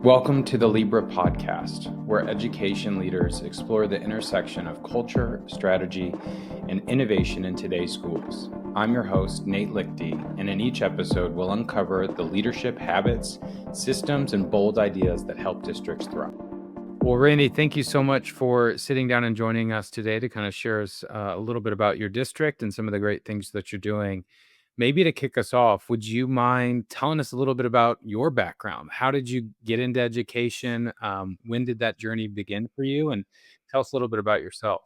Welcome to the Lebra Podcast, where education leaders explore the intersection of culture, strategy, and innovation in today's schools. I'm your host, Nate Lichte, and in each episode, we'll uncover the leadership habits, systems, and bold ideas that help districts thrive. Well, Randy, thank you so much for sitting down and joining us today to kind of share us a little bit about your district and some of the great things that you're doing. Maybe to kick us off, would you mind telling us a little bit about your background? How did you get into education? When did that journey begin for you? And tell us a little bit about yourself.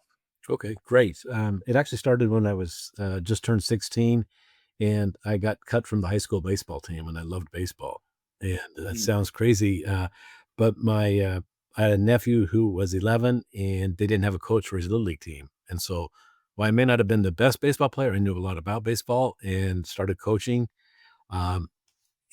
Okay, great. It actually started when I was just turned 16, and I got cut from the high school baseball team, and I loved baseball. And that sounds crazy, but I had a nephew who was 11, and they didn't have a coach for his little league team. And so, while I may not have been the best baseball player, I knew a lot about baseball and started coaching. Um,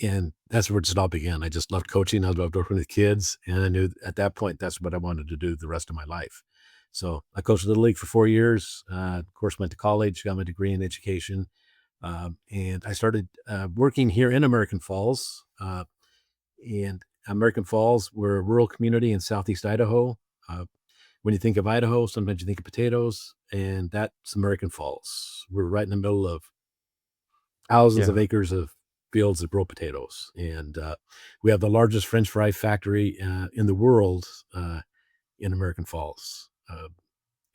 and that's where it just all began. I just loved coaching. I loved working with kids, and I knew at that point that's what I wanted to do the rest of my life. So I coached Little League for 4 years. Of course, went to college, got my degree in education, and I started working here in American Falls. And American Falls, we're a rural community in southeast Idaho. When you think of Idaho, sometimes you think of potatoes, and that's American Falls. We're right in the middle of thousands of acres of fields that grow potatoes, and we have the largest French fry factory in the world in American Falls.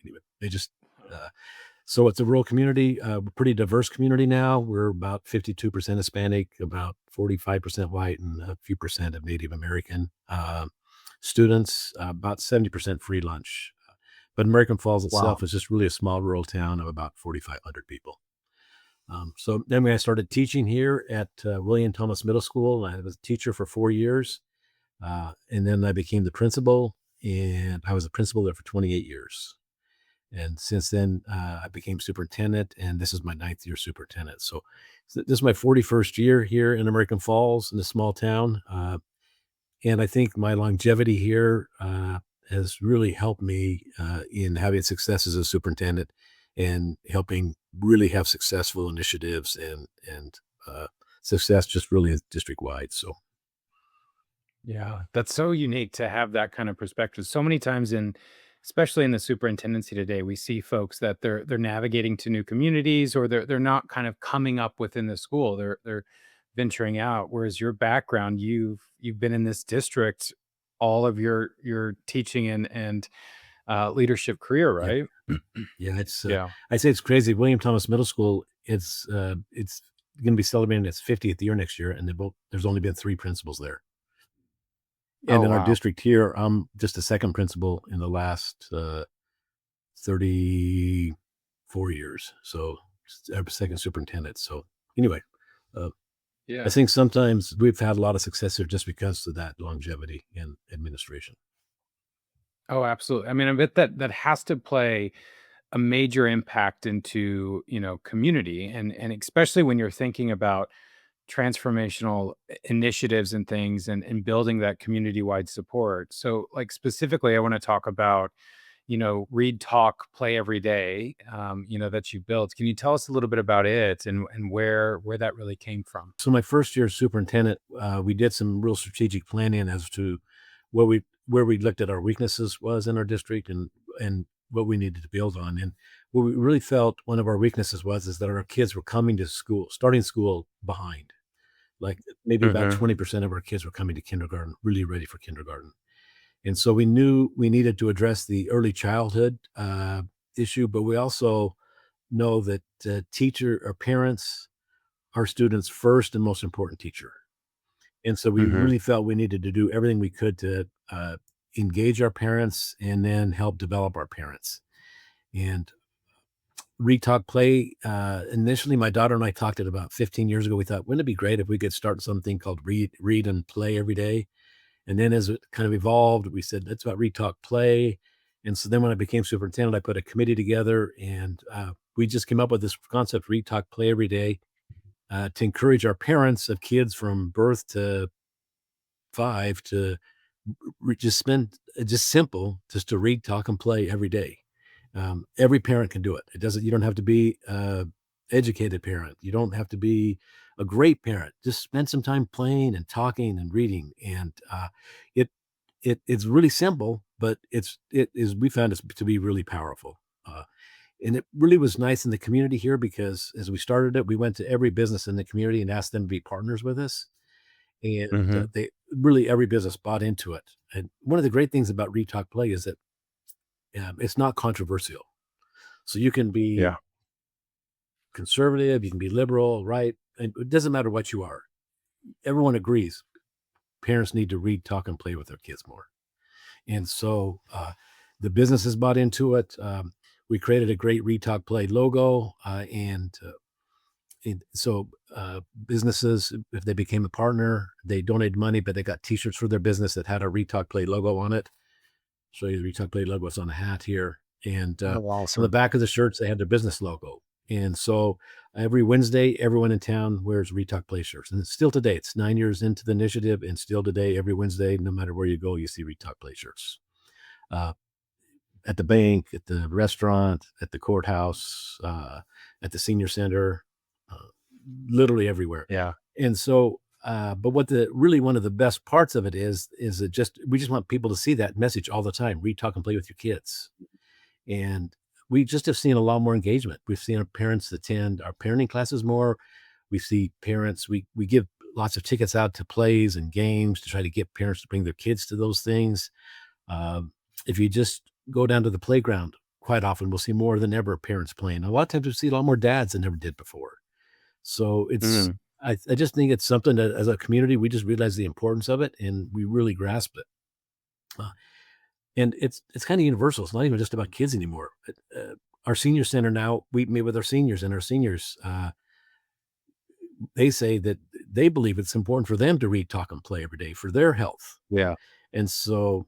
Anyway, so it's a rural community. We're a pretty diverse community now. We're about 52% Hispanic, about 45% white, and a few percent of Native American students, about 70% free lunch. But American Falls itself is just really a small rural town of about 4,500 people. So then when I started teaching here at William Thomas Middle School, I was a teacher for 4 years. And then I became the principal, and I was a principal there for 28 years. And since then, I became superintendent, and this is my 9th year superintendent. So this is my 41st year here in American Falls in a small town. And I think my longevity here has really helped me in having success as a superintendent and helping really have successful initiatives and success just really district-wide. So. Yeah, that's so unique to have that kind of perspective. So many times especially in the superintendency today, we see folks that they're navigating to new communities, or they're not kind of coming up within the school. They're venturing out. Whereas your background, you've been in this district all of your teaching and leadership career, Yeah. right? Yeah, it's Yeah. I'd say it's crazy. William Thomas Middle School, it's going to be celebrating its 50th year next year, and there's only been 3 principals there. And Oh, in our wow. district here, I'm just a second principal in the last 34 years. So I'm a second superintendent. So anyway, I Yeah. think sometimes we've had a lot of success here just because of that longevity in administration. Oh, absolutely. I mean, I bet that has to play a major impact into, community, and especially when you're thinking about transformational initiatives and things, and building that community-wide support. So, like, specifically, I want to talk about, read, talk, play every day, that you built. Can you tell us a little bit about it and where that really came from? So my first year as superintendent, we did some real strategic planning as to where we looked at our weaknesses was in our district and what we needed to build on. And what we really felt one of our weaknesses is that our kids were coming to school, starting school behind. Like maybe about Mhm. 20% of our kids were coming to kindergarten, really ready for kindergarten. And so we knew we needed to address the early childhood issue, but we also know that teacher or parents, our students' first and most important teacher. And so we Mhm. really felt we needed to do everything we could to engage our parents and then help develop our parents. And Read Talk Play, initially my daughter and I talked it about 15 years ago. We thought, wouldn't it be great if we could start something called Read and Play every day? And then as it kind of evolved, we said, that's about Read Talk Play. And so then when I became superintendent, I put a committee together, and we just came up with this concept, Read Talk Play every day, to encourage our parents of kids from birth to 5 to just spend just simple, just to read, talk, and play every day. Every parent can do it. You don't have to be educated parent. You don't have to be a great parent. Just spend some time playing and talking and reading. And it it's really simple, but we found it to be really powerful. And it really was nice in the community here because as we started it, we went to every business in the community and asked them to be partners with us. And Mhm. they really, every business bought into it. And one of the great things about Read Talk Play is that it's not controversial. So you can be Yeah. conservative, you can be liberal, right? And it doesn't matter what you are. Everyone agrees parents need to read, talk, and play with their kids more. And so the businesses bought into it. We created a great Read Talk Play logo, and businesses, if they became a partner, they donated money, but they got T-shirts for their business that had a Read Talk Play logo on it. Show you the Read Talk Play logo. It's on a hat here, and Oh, on the awesome. back of the shirts they had their business logo. And so every Wednesday, everyone in town wears Read Talk Play shirts, and it's still today. It's 9 years into the initiative, and still today, every Wednesday, no matter where you go, you see Read Talk Play shirts. Uh, at the bank, at the restaurant, at the courthouse, at the senior center, uh, literally everywhere. Yeah. And so, but one of the best parts of it is that we just want people to see that message all the time. Read, talk, and play with your kids. And we just have seen a lot more engagement. We've seen our parents attend our parenting classes more. We see parents, we give lots of tickets out to plays and games to try to get parents to bring their kids to those things. Um, if you just go down to the playground, quite often we'll see more than ever parents playing. A lot of times we see a lot more dads than ever did before. So Mhm. I just think it's something that as a community, we just realize the importance of it and we really grasp it. Uh, and it's kind of universal. It's not even just about kids anymore. Our senior center now, we meet with our seniors, and our seniors, they say that they believe it's important for them to read, talk, and play every day for their health. Yeah. And so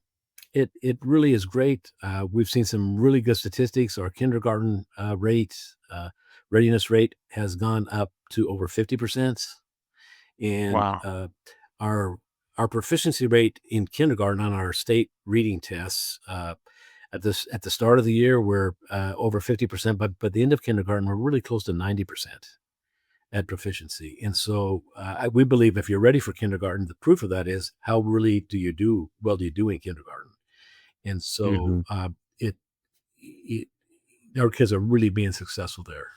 it really is great. We've seen some really good statistics. Our kindergarten readiness rate has gone up to over 50%, and Wow. our our proficiency rate in kindergarten on our state reading tests at the start of the year we're over 50%, but by the end of kindergarten we're really close to 90% at proficiency. And so we believe if you're ready for kindergarten, the proof of that is how really do you do in kindergarten. And so Mhm. it our kids are really being successful there.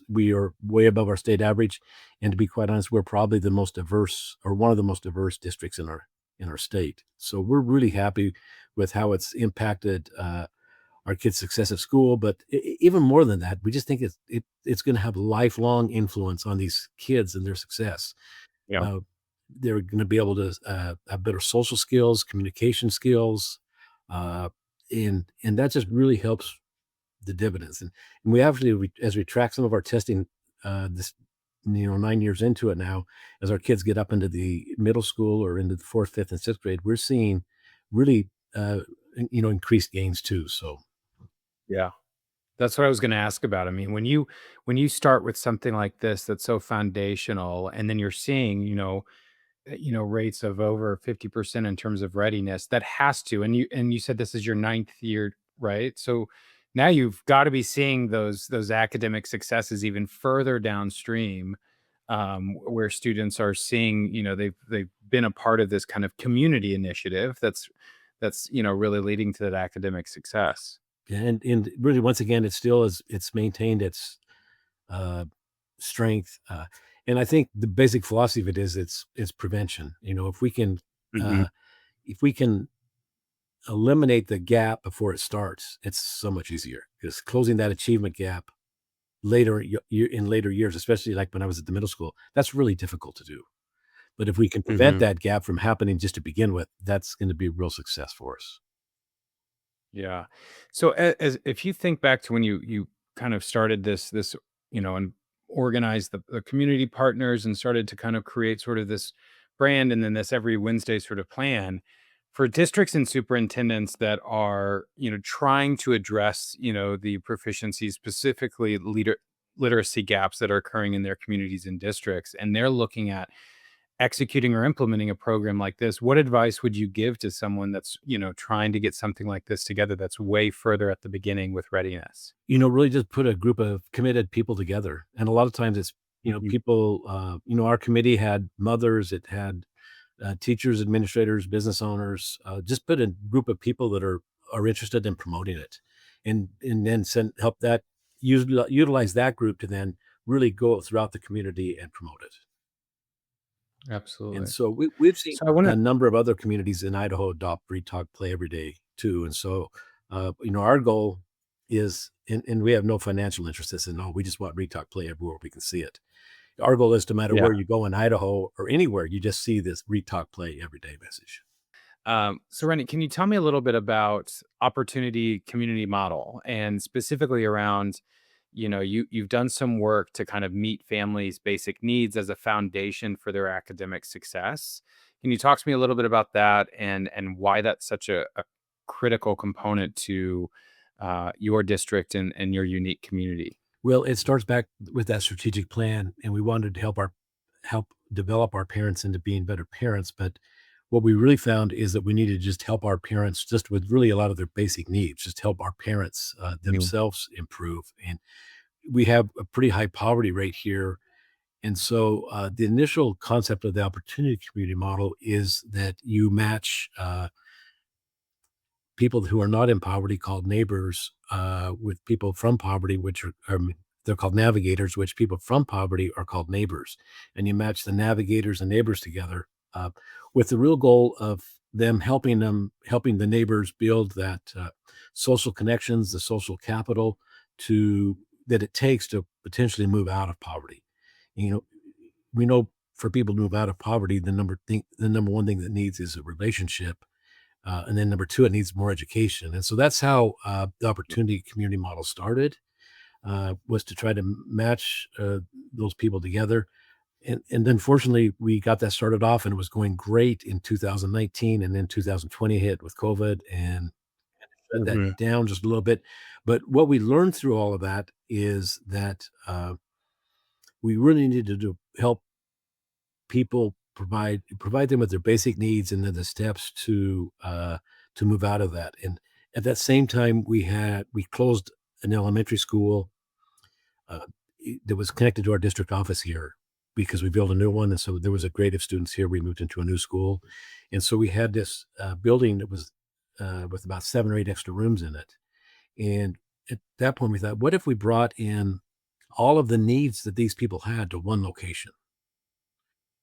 We are way above our state average, and to be quite honest, we're probably the most diverse or one of the most diverse districts in our state. So we're really happy with how it's impacted our kids' success at school. But even more than that, we just think it's going to have lifelong influence on these kids and their success. Yeah. Uh, they're going to be able to have better social skills, communication skills, uh, and that just really helps the dividends. And we actually, as we track some of our testing, this 9 years into it now, as our kids get up into the middle school or into the fourth, fifth, and sixth grade, we're seeing really increased gains too. So Yeah. That's what I was gonna ask about. I mean, when you start with something like this that's so foundational, and then you're seeing, rates of over 50% in terms of readiness, that has to, and you said this is your ninth year, right? So now you've got to be seeing those academic successes even further downstream, where students are seeing, they've been a part of this kind of community initiative that's really leading to that academic success. and really, once again, it's maintained its uh, strength. And I think the basic philosophy of it is it's prevention. Mhm. Uh, if we can eliminate the gap before it starts, it's so much easier because closing that achievement gap in later years, especially like when I was at the middle school, that's really difficult to do. But if we can prevent Mhm. that gap from happening just to begin with, that's going to be a real success for us. Yeah. So as if you think back to when you kind of started this, and organized the community partners and started to kind of create sort of this brand and then this every Wednesday sort of plan for districts and superintendents that are, trying to address, the proficiency, specifically literacy gaps that are occurring in their communities and districts, and they're looking at executing or implementing a program like this, what advice would you give to someone that's, trying to get something like this together that's way further at the beginning with readiness? Really just put a group of committed people together. And a lot of times it's, Mhm. people, our committee had mothers, it had teachers, administrators, business owners, just put a group of people that are interested in promoting it, and then help that utilize that group to then really go throughout the community and promote it. And Absolutely. so we've seen So I want a to, number of other communities in Idaho adopt Read Talk Play every day too. And so, our goal is, and we have no financial interest in this, no, we just want Read Talk Play everywhere we can see it. Our goal is, no matter yeah. where you go in Idaho or anywhere, you just see this Read Talk Play everyday message. So Randy, can you tell me a little bit about opportunity community model and specifically around, you've done some work to kind of meet families' basic needs as a foundation for their academic success. Can you talk to me a little bit about that and why that's such a critical component to your district and your unique community? Well, it starts back with that strategic plan, and we wanted to help develop our parents into being better parents. But what we really found is that we need to just help our parents just with really a lot of their basic needs, just help our parents Mm. themselves improve. And we have a pretty high poverty rate here. And so the initial concept of the opportunity community model is that you match people who are not in poverty, called neighbors, with people from poverty, which they're called navigators, which people from poverty are called neighbors. And you match the navigators and neighbors together, with the real goal of helping the neighbors build that social connections, the social capital to that it takes to potentially move out of poverty. You know, we know for people to move out of poverty, the number one thing that needs is a relationship, and then number two, it needs more education. And so that's how the opportunity community model started, was to try to match those people together. And then fortunately, we got that started off and it was going great in 2019. And then 2020 hit with COVID and shut that Mhm. down just a little bit. But what we learned through all of that is that we really needed to help people provide them with their basic needs and then the steps to move out of that. And at that same time, we closed an elementary school uh, that was connected to our district office here because we built a new one, and so there was a grade of students here. We moved into a new school, and so we had this building that was with about 7 or 8 extra rooms in it. And at that point, we thought, what if we brought in all of the needs that these people had to one location?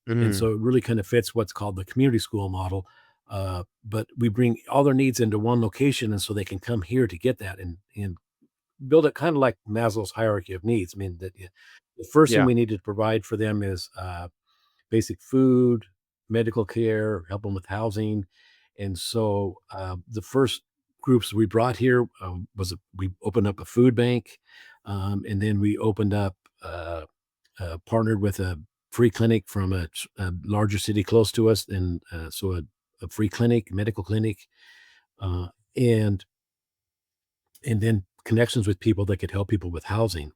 And Mhm. so it really kind of fits what's called the community school model. But we bring all their needs into one location, and so they can come here to get that and build it kind of like Maslow's hierarchy of needs. I mean, the first thing Yeah. we need to provide for them is basic food, medical care, help them with housing. And so the first groups we brought here we opened up a food bank, and then we opened up. Partnered with a free clinic from a larger city close to us, and so a free clinic, medical clinic, uh, and then connections with people that could help people with housing.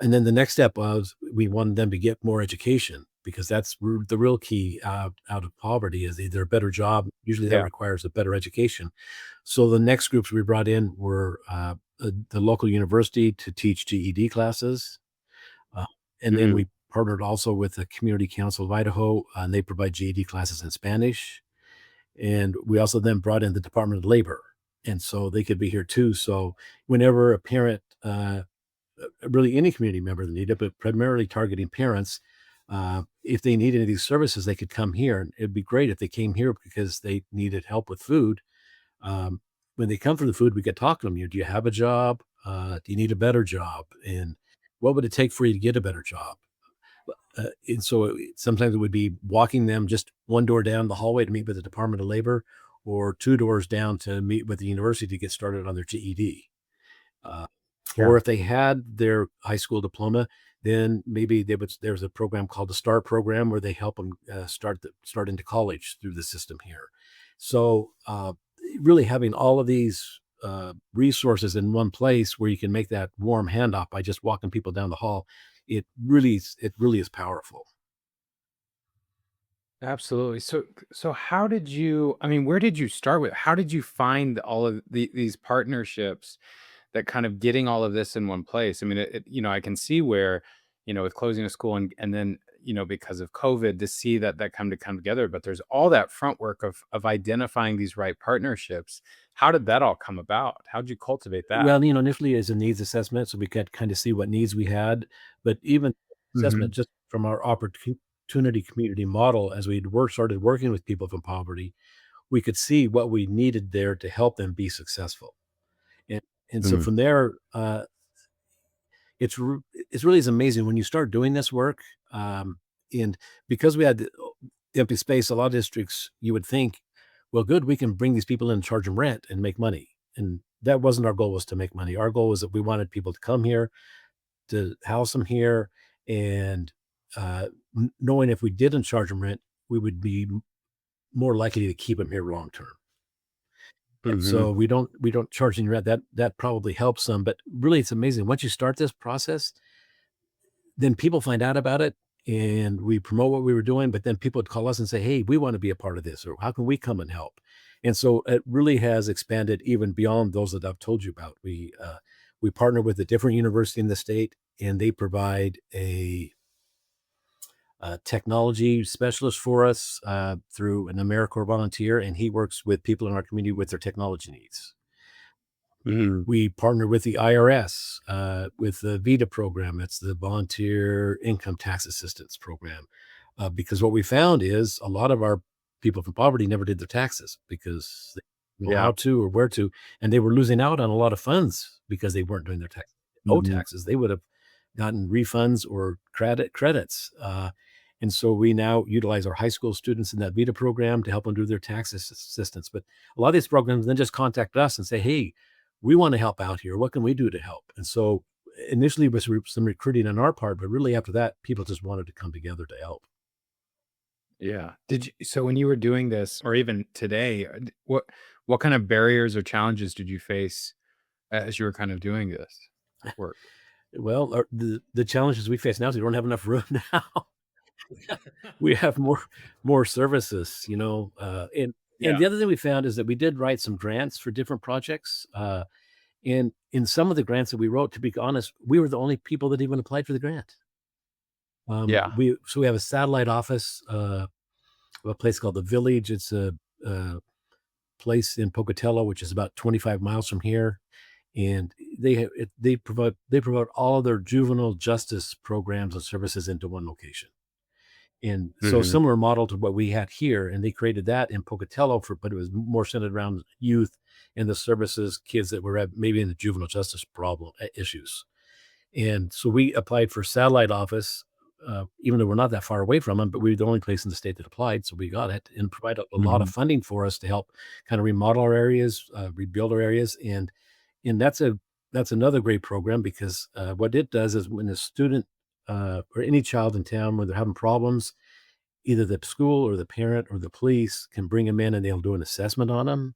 And then the next step was we wanted them to get more education because that's the real key out of poverty is either a better job. Usually that Yeah. requires a better education. So the next groups we brought in were the local university to teach GED classes. Uh, and then Mhm. we partnered also with the Community Council of Idaho, and they provide GED classes in Spanish. And we also then brought in the Department of Labor, and so they could be here too. So whenever a parent, really any community member that needed it, but primarily targeting parents, if they need any of these services, they could come here. And it'd be great if they came here because they needed help with food. Um, when they come for the food, we get talking to them. Do you have a job? Do you need a better job? And what would it take for you to get a better job? And so sometimes it would be walking them just one door down the hallway to meet with the Department of Labor, or two doors down to meet with the university to get started on their GED. Uh, Yeah. or if they had their high school diploma, then maybe there's a program called the START program where they help them start into college through the system here. So really having all of these resources in one place where you can make that warm handoff by just walking people down the hall, it really is powerful. Absolutely. So how did you, I mean, where did you start with? How did you find all of these partnerships that kind of getting all of this in one place? I mean, I can see where, with closing a school and then, because of COVID to see that come together, but there's all that front work of identifying these right partnerships. How did that all come about? How did you cultivate that? Well, initially as a needs assessment, so we could kind of see what needs we had, but even assessment Hmm. just from our opportunity community model, as started working with people from poverty, we could see what we needed there to help them be successful. And and so Mm. from there, it's really is amazing when you start doing this work. And because we had the empty space, a lot of districts you would think, well, good, we can bring these people in and charge them rent and make money. And that wasn't our goal, was to make money. Our goal was that we wanted people to come here, to house them here, and knowing if we didn't charge them rent, we would be more likely to keep them here long term. And Hmm. so we don't charge any rent. That probably helps them. But really, it's amazing once you start this process, then people find out about it and we promote what we were doing, but then people would call us and say, "Hey, we want to be a part of this," or "How can we come and help?" And so it really has expanded even beyond those that I've told you about. We partner with a different university in the state, and they provide a technology specialist for us through an AmeriCorps volunteer, and he works with people in our community with their technology needs. Hmm. We partner with the IRS, with the VITA program. It's the Volunteer Income Tax Assistance Program. Because what we found is a lot of our people from poverty never did their taxes because they didn't know Yeah. how to or where to, and they were losing out on a lot of funds because they weren't doing their taxes. No Hmm. taxes. They would have gotten refunds or credits. And so we now utilize our high school students in that VITA program to help them do their tax assistance. But a lot of these programs then just contact us and say, "Hey, we want to help out here. What can we do to help?" And so initially it was some recruiting on our part, but really after that, people just wanted to come together to help. Yeah. So when you were doing this, or even today, what kind of barriers or challenges did you face as you were kind of doing this work? Well, the challenges we face now is we don't have enough room now. We have more services, and Yeah. the other thing we found is that we did write some grants for different projects. And in some of the grants that we wrote, to be honest, we were the only people that even applied for the grant. Yeah. We have a satellite office, of a place called the Village. It's a place in Pocatello, which is about 25 miles from here, and they provide all of their juvenile justice programs and services into one location. And so Hmm. similar model to what we had here, and they created that in Pocatello but it was more centered around youth and the services, kids that were at maybe in the juvenile justice problem issues. And so we applied for satellite office, even though we're not that far away from them, but we were the only place in the state that applied. So we got it and provide a lot of Hmm. funding for us to help kind of remodel our areas, rebuild our areas. And that's another great program because what it does is when a student or any child in town, when they're having problems, either the school or the parent or the police can bring them in and they'll do an assessment on them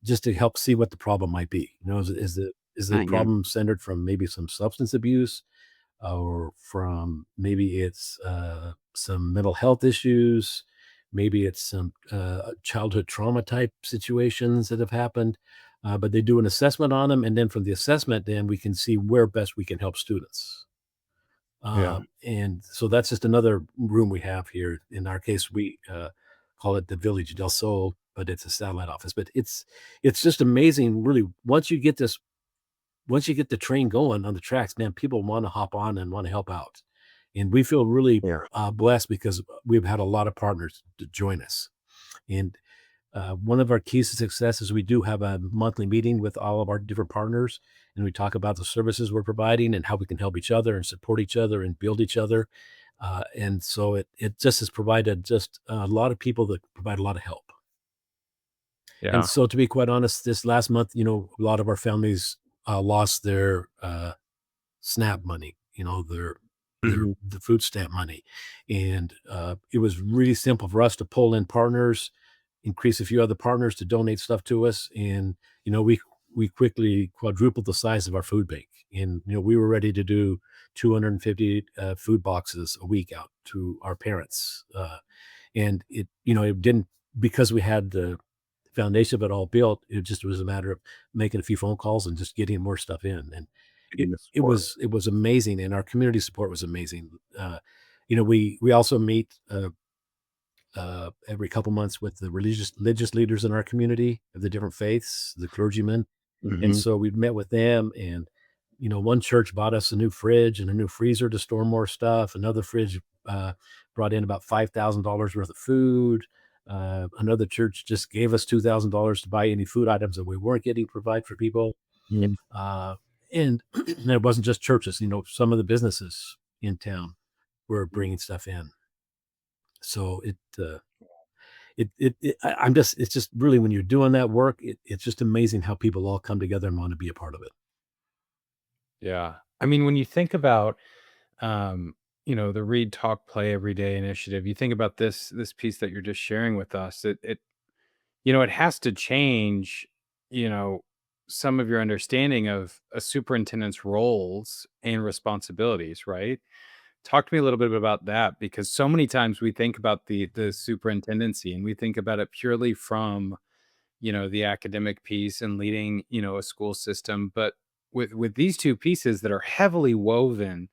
just to help see what the problem might be. Is the Hmm. problem centered from maybe some substance abuse, or from maybe it's some mental health issues, maybe it's some childhood trauma type situations that have happened. But they do an assessment on them, and then from the assessment, then we can see where best we can help students. Yeah. And so that's just another room we have here. In our case, we call it the Village del Sol, but it's a satellite office. But it's just amazing, really. Once you get the train going on the tracks, man, people want to hop on and want to help out. And we feel really Yeah. blessed because we've had a lot of partners to join us. And one of our keys to success is we do have a monthly meeting with all of our different partners, and we talk about the services we're providing and how we can help each other and support each other and build each other. And so it just has provided just a lot of people that provide a lot of help. And Yeah. so, to be quite honest, this last month, a lot of our families lost their SNAP money, Hmm. the food stamp money, and it was really simple for us to pull in partners, increase a few other partners to donate stuff to us, and we quickly quadrupled the size of our food bank, and we were ready to do 250 food boxes a week out to our parents, And it didn't, because we had the foundation of it all built, it just was a matter of making a few phone calls and just getting more stuff in. And it, Getting the it support. was amazing. And our community support was amazing. We also meet every couple months with the religious leaders in our community of the different faiths, the clergymen. And Hmm. so we met with them, and one church bought us a new fridge and a new freezer to store more stuff. Another fridge brought in about $5,000 worth of food. Another church just gave us $2,000 to buy any food items that we weren't getting to provide for people. Yeah. Uh, and it wasn't just churches. Some of the businesses in town were bringing stuff in. So I'm just, it's just really, when you're doing that work, it's just amazing how people all come together and want to be a part of it. Yeah. I mean, when you think about, um, the Read, Talk, Play Every Day initiative, you think about this piece that you're just sharing with us. It has to change, you know, some of your understanding of a superintendent's roles and responsibilities, right? Talk to me a little bit about that, because so many times we think about the superintendency and we think about it purely from, the academic piece and leading, a school system. But with these two pieces that are heavily woven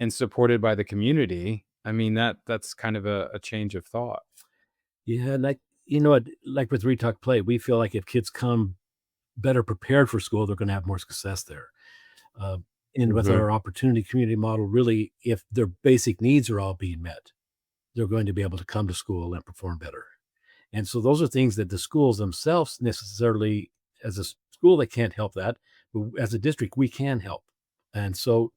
and supported by the community, I mean, that's kind of a change of thought. Yeah, and like with Read Talk Play, we feel like if kids come better prepared for school, they're going to have more success there. Uh, and with Hmm. our opportunity community model, really, if their basic needs are all being met, they're going to be able to come to school and perform better. And so those are things that the schools themselves necessarily, as a school, they can't help that. But as a district, we can help. And so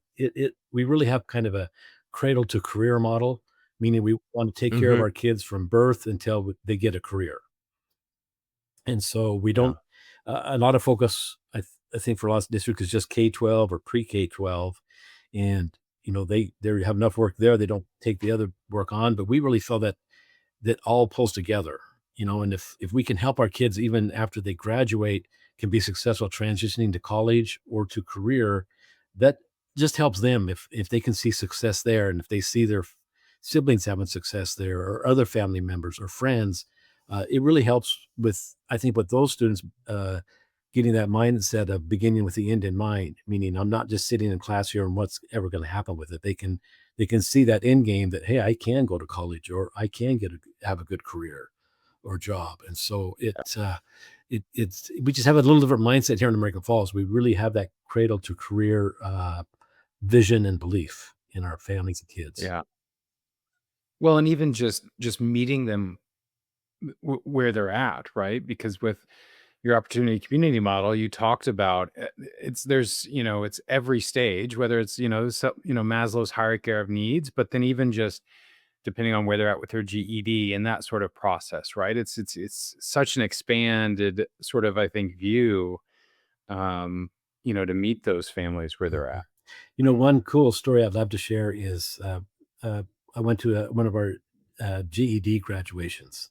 we really have kind of a cradle to career model, meaning we want to take care of Hmm. our kids from birth until they get a career. And so we Yeah. don't, a lot of focus, I think, for lots of districts is just K-12 or pre-K-12. And, they have enough work there. They don't take the other work on. But we really feel that all pulls together, and if we can help our kids even after they graduate, can be successful transitioning to college or to career, that just helps them if they can see success there, and if they see their siblings having success there, or other family members or friends. It really helps with, I think, with those students, getting that mindset of beginning with the end in mind, meaning I'm not just sitting in class here and what's ever going to happen with it. They can see that end game, that, hey, I can go to college, or I can have a good career or job. And so it's we just have a little different mindset here in American Falls. We really have that cradle to career vision and belief in our families and kids. Yeah. Well, and even just meeting them where they're at, right? Because with your opportunity community model, you talked about it's every stage, whether it's Maslow's hierarchy of needs, but then even just depending on where they're at with their GED and that sort of process, right? It's such an expanded sort of, I think, view, to meet those families where they're Mhm. at. One cool story I'd love to share is uh, I went to one of our GED graduations.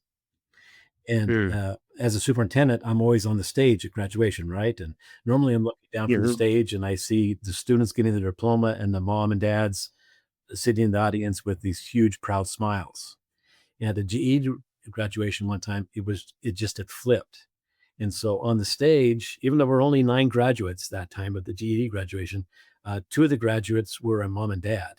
And Mm. as a superintendent, I'm always on the stage at graduation, right? And normally I'm looking down from the Yeah. stage and I see the students getting their diploma and the mom and dads sitting in the audience with these huge, proud smiles. And at the GED graduation one time, it just had flipped. And so on the stage, even though we're only 9 graduates that time at the GED graduation, 2 of the graduates were a mom and dad.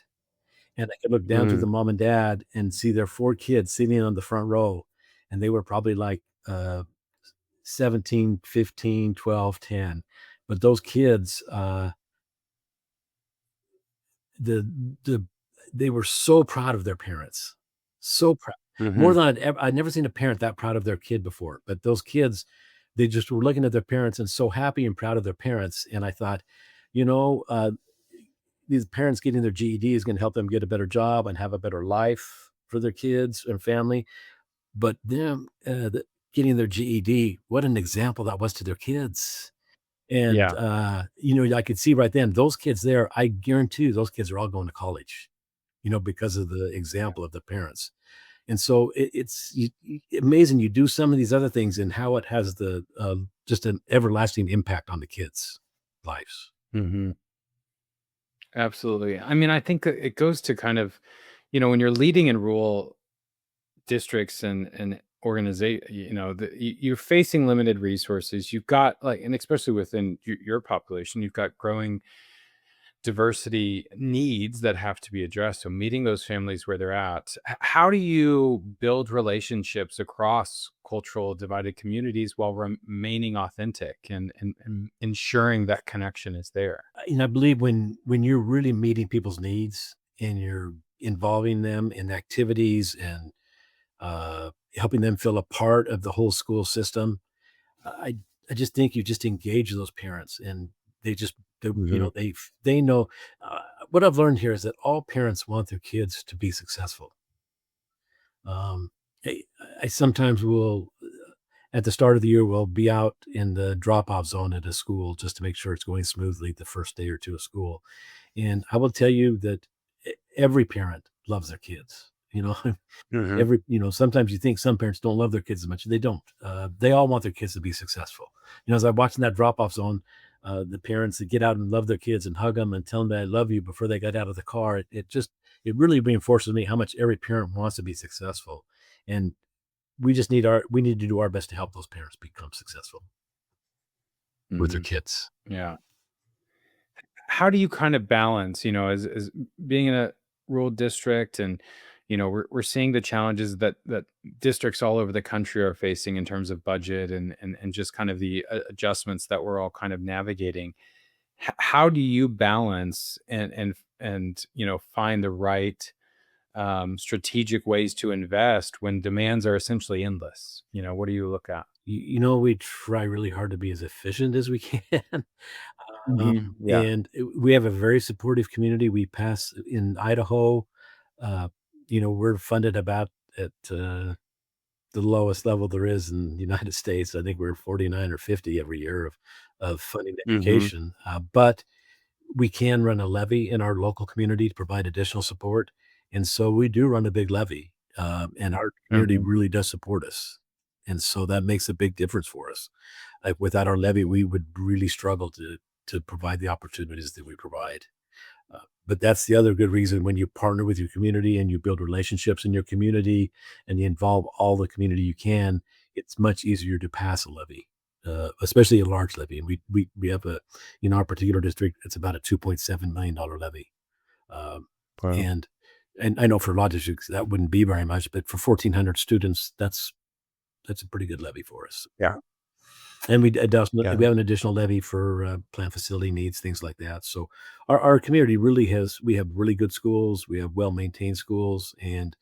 And I could look down through Mm. the mom and dad and see their 4 kids sitting on the front row, and they were probably like, 17, 15, 12, 10. But those kids, the the they were so proud of their parents, so proud. More Hmm. than I'd never seen a parent that proud of their kid before. But those kids, they just were looking at their parents and so happy and proud of their parents. And I thought, you know, uh, these parents getting their GED is going to help them get a better job and have a better life for their kids and family. But them getting their GED, what an example that was to their kids. And, Yeah. I could see right then, those kids there, I guarantee you those kids are all going to college, because of the example of the parents. And so amazing. You do some of these other things and how it has just an everlasting impact on the kids' lives. Hmm. Absolutely. I mean, I think that it goes to kind of, when you're leading in rural districts and organization, you're facing limited resources. You've got like, and especially within your population, you've got growing diversity needs that have to be addressed. So meeting those families where they're at. How do you build relationships across cultural divided communities while remaining authentic and ensuring that connection is there? I believe when you're really meeting people's needs and you're involving them in activities and helping them feel a part of the whole school system, I I just think you just engage those parents and they just Hmm. they know. What I've learned here is that all parents want their kids to be successful. Um, I, I sometimes will at the start of the year will be out in the drop off zone at a school just to make sure it's going smoothly the first day or two of school, and I will tell you that every parent loves their kids. Hmm. Sometimes you think some parents don't love their kids as much. They don't. They all want their kids to be successful. As I'm watching that drop off zone, the parents that get out and love their kids and hug them and tell them that I love you before they got out of the car, it really reinforces me how much every parent wants to be successful. And we need to do our best to help those parents become successful with their Hmm. kids. Yeah. How do you kind of balance, as being in a rural district, and we're seeing the challenges that districts all over the country are facing in terms of budget and just kind of the adjustments that we're all kind of navigating. How do you balance and find the right strategic ways to invest when demands are essentially endless? What do you look at? We try really hard to be as efficient as we can. Yeah. We have a very supportive community. We pass in Idaho. Uh, we're funded about at the lowest level there is in the United States. I think we're 49 or 50 every year of funding Hmm. education. But we can run a levy in our local community to provide additional support. And so we do run a big levy, and our community Hmm. really does support us. And so that makes a big difference for us. Like without our levy, we would really struggle to provide the opportunities that we provide. But that's the other good reason when you partner with your community and you build relationships in your community and you involve all the community you can, it's much easier to pass a levy, especially a large levy. And we have in our particular district, it's about a $2.7 million levy. Um, Wow. and and I know for a lot of districts that wouldn't be very much, but for 1,400 students, that's a pretty good levy for us. Yeah. And we Yeah. have an additional levy for, plant facility needs, things like that. So our community really we have really good schools, we have well-maintained schools and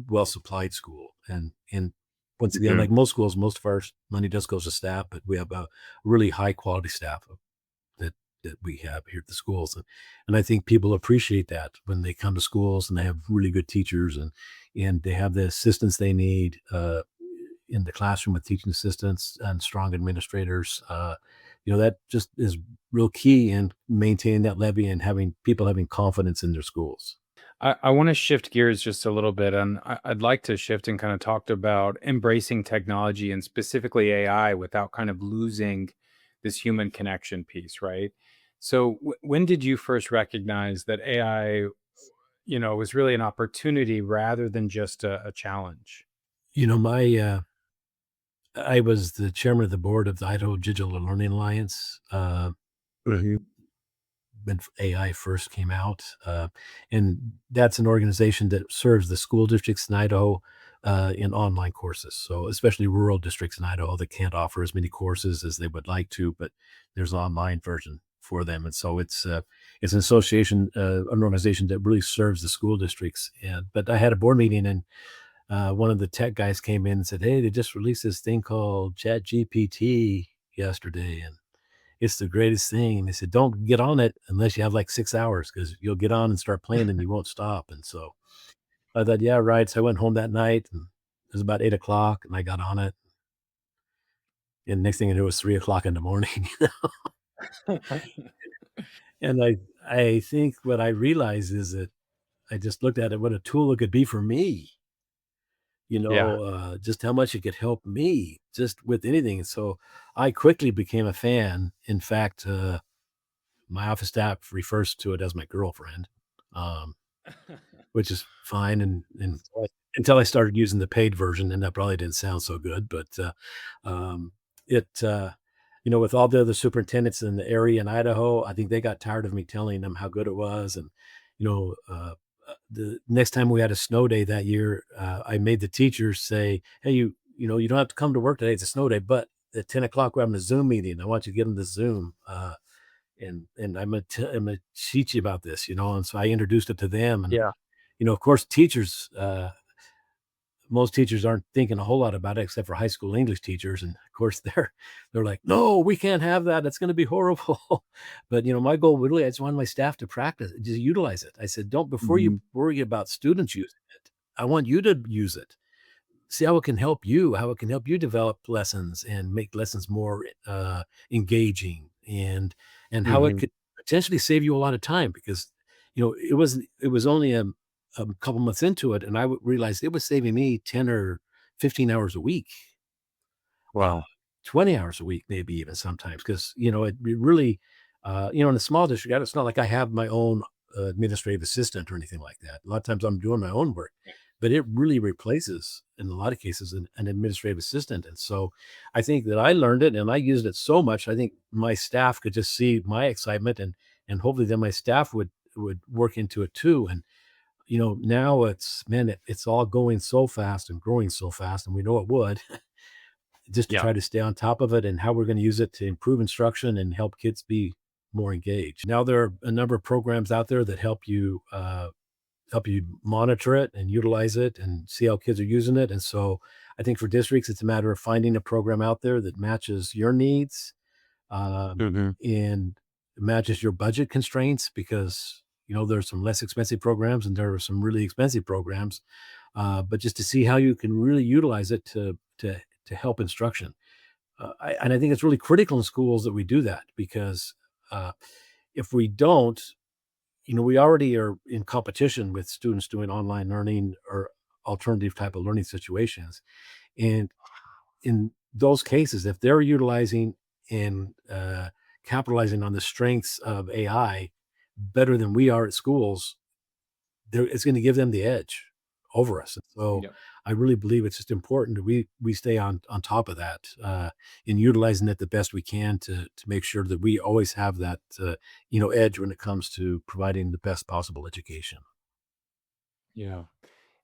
well-supplied school. And once again, like Mhm. most schools, most of our money just goes to staff, but we have a really high quality staff that we have here at the schools. And I think people appreciate that when they come to schools and they have really good teachers and they have the assistance they need, in the classroom with teaching assistants and strong administrators. That just is real key in maintaining that levy and having people having confidence in their schools. I want to shift gears just a little bit, and I'd like to shift and kind of talked about embracing technology and specifically AI without kind of losing this human connection piece, right? So, when did you first recognize that AI, was really an opportunity rather than just a challenge? My I was the chairman of the board of the Idaho Digital Learning Alliance. Mhm. When AI first came out. And that's an organization that serves the school districts in Idaho in online courses. So, especially rural districts in Idaho that can't offer as many courses as they would like to, but there's an online version for them. And so it's an association, an organization that really serves the school districts. But I had a board meeting and one of the tech guys came in and said, "Hey, they just released this thing called ChatGPT yesterday, and it's the greatest thing." And they said, "Don't get on it unless you have like 6 hours because you'll get on and start playing and you won't stop." And so I thought, "Yeah, right." So I went home that night and it was about 8 o'clock and I got on it. And next thing I knew, it was 3 o'clock in the morning. And I think what I realized is that I just looked at it, what a tool it could be for me, Yeah. just how much it could help me just with anything. So I quickly became a fan. In fact, my office staff refers to it as my girlfriend. Um, Which is fine, and until I started using the paid version, and that probably didn't sound so good, but, um, it, with all the other superintendents in the area in Idaho, I think they got tired of me telling them how good it was, and, the next time we had a snow day that year, I made the teachers say, "Hey, you don't have to come to work today, it's a snow day, but at 10 o'clock we're having a Zoom meeting, I want you to get them the Zoom, and I'm gonna teach you about this," and so I introduced it to them, and, Yeah. of course, most teachers aren't thinking a whole lot about it except for high school English teachers, and of course they're like, "No, we can't have that. It's going to be horrible." But my goal really, I just wanted my staff to practice, just utilize it. I said, "Don't before you Mhm. worry about students using it. I want you to use it. See how it can help you, how it can help you develop lessons and make lessons more engaging, and how it Mhm. could potentially save you a lot of time because it was only a couple months into it, and realized it was saving me 10 or 15 hours a week, uh, Wow. 20 hours a week, maybe even sometimes, because it really, in a small district, it's not like I have my own administrative assistant or anything like that. A lot of times I'm doing my own work, but it really replaces, in a lot of cases, an administrative assistant. And so I think that I learned it and I used it so much. I think my staff could just see my excitement, and hopefully then my staff would work into it too. And now it's all going so fast and growing so fast, and we know it would, just to Yeah. try to stay on top of it and how we're going to use it to improve instruction and help kids be more engaged. Now there are a number of programs out there that help you monitor it and utilize it and see how kids are using it. And so I think for districts, it's a matter of finding a program out there that matches your needs, Mhm. and matches your budget constraints, because there's some less expensive programs and there are some really expensive programs, but just to see how you can really utilize it to help instruction. And I think it's really critical in schools that we do that, because uh, if we don't, we already are in competition with students doing online learning or alternative type of learning situations. And in those cases, if they're utilizing and capitalizing on the strengths of AI better than we are at schools, it's going to give them the edge over us. And so Yep. I really believe it's just important that we stay on top of that, in utilizing it the best we can to make sure that we always have that edge when it comes to providing the best possible education. Yeah.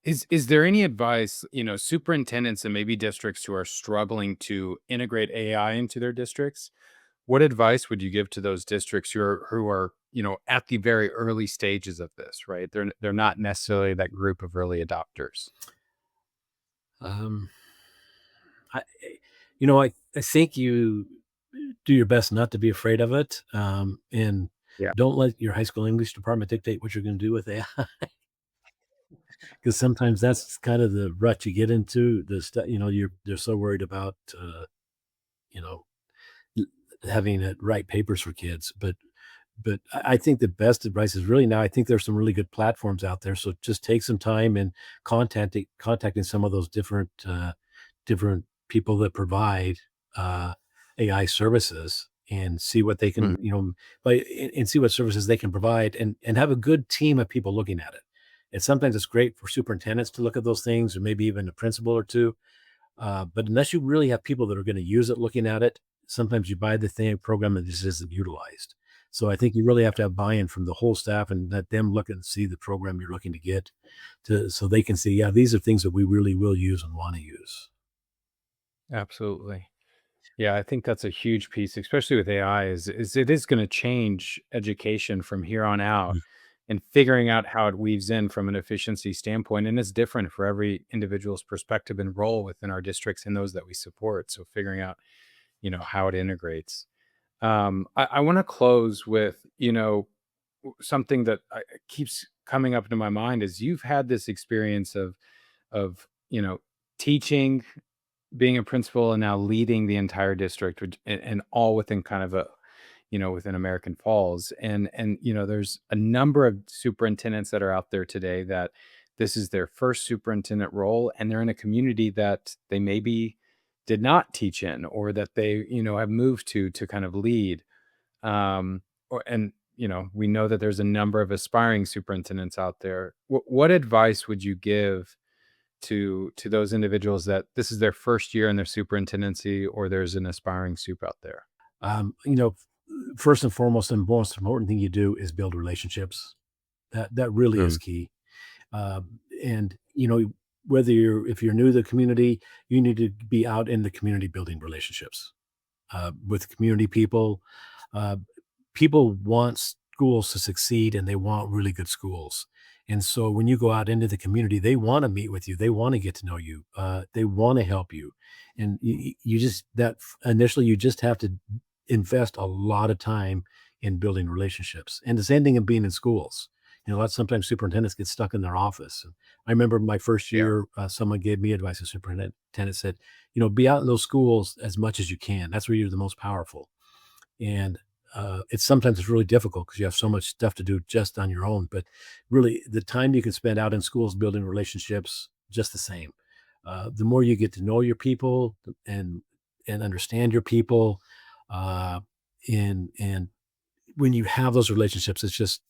Is there any advice, superintendents and maybe districts who are struggling to integrate AI into their districts? What advice would you give to those districts who are, at the very early stages of this, right? They're not necessarily that group of early adopters. Um, I think you do your best not to be afraid of it, and Yeah. don't let your high school English department dictate what you're going to do with AI, because sometimes that's kind of the rut you get into. They're so worried about you know l- having it write papers for kids, but I think the best advice is really, now I think there's some really good platforms out there. So just take some time and contacting some of those different people that provide uh, AI services, and see what they can, Mhm. and see what services they can provide, and have a good team of people looking at it. And sometimes it's great for superintendents to look at those things, or maybe even a principal or two. But unless you really have people that are going to use it looking at it, sometimes you buy the thing program and it just isn't utilized. So I think you really have to have buy-in from the whole staff and let them look and see the program you're looking to get, so they can see, yeah, these are things that we really will use and want to use. Absolutely. Yeah, I think that's a huge piece, especially with AI, is it is going to change education from here on out, Mm. and figuring out how it weaves in from an efficiency standpoint. And it's different for every individual's perspective and role within our districts and those that we support. So figuring out, how it integrates. I want to close with, something that keeps coming up into my mind is you've had this experience of, teaching, being a principal, and now leading the entire district, which, and all within kind of a, within American Falls. And there's a number of superintendents that are out there today that this is their first superintendent role, and they're in a community that they maybe did not teach in, or that they, have moved to kind of lead. We know that there's a number of aspiring superintendents out there. What advice would you give to those individuals that this is their first year in their superintendency, or there's an aspiring soup out there? You know, first and foremost, and most important thing you do is build relationships. That really is Mm, key. And whether if you're new to the community, you need to be out in the community building relationships with community people. Uh, People want schools to succeed, and they want really good schools. And so when you go out into the community, they want to meet with you. They want to get to know you. They want to help you. And you just initially you just have to invest a lot of time in building relationships. And the same thing in being in schools. Sometimes superintendents get stuck in their office. And I remember my first yeah. year, someone gave me advice. A superintendent said, be out in those schools as much as you can. That's where you're the most powerful. And it's really difficult because you have so much stuff to do just on your own. But really, the time you can spend out in schools building relationships, just the same. The more you get to know your people and understand your people, and when you have those relationships,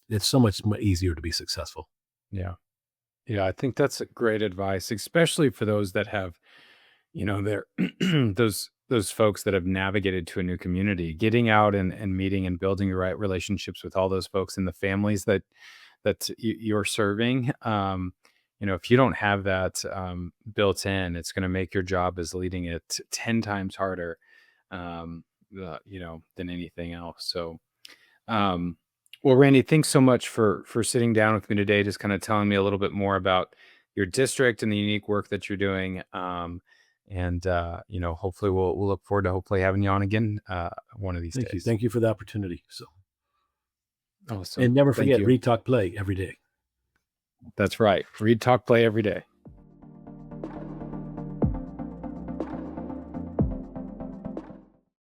it's so much easier to be successful. Yeah. Yeah. I think that's a great advice, especially for those that have, they're those folks that have navigated to a new community, getting out and meeting and building the right relationships with all those folks and the families that you're serving. If you don't have that built in, it's going to make your job as leading it 10 times harder, than anything else. So, well, Randy, thanks so much for sitting down with me today, just kind of telling me a little bit more about your district and the unique work that you're doing. And hopefully we'll look forward to hopefully having you on again one of these Thank you. days. Thank you for the opportunity. So, Awesome. and never Thank forget, you. read, talk, play every day. That's right. Read, talk, play every day.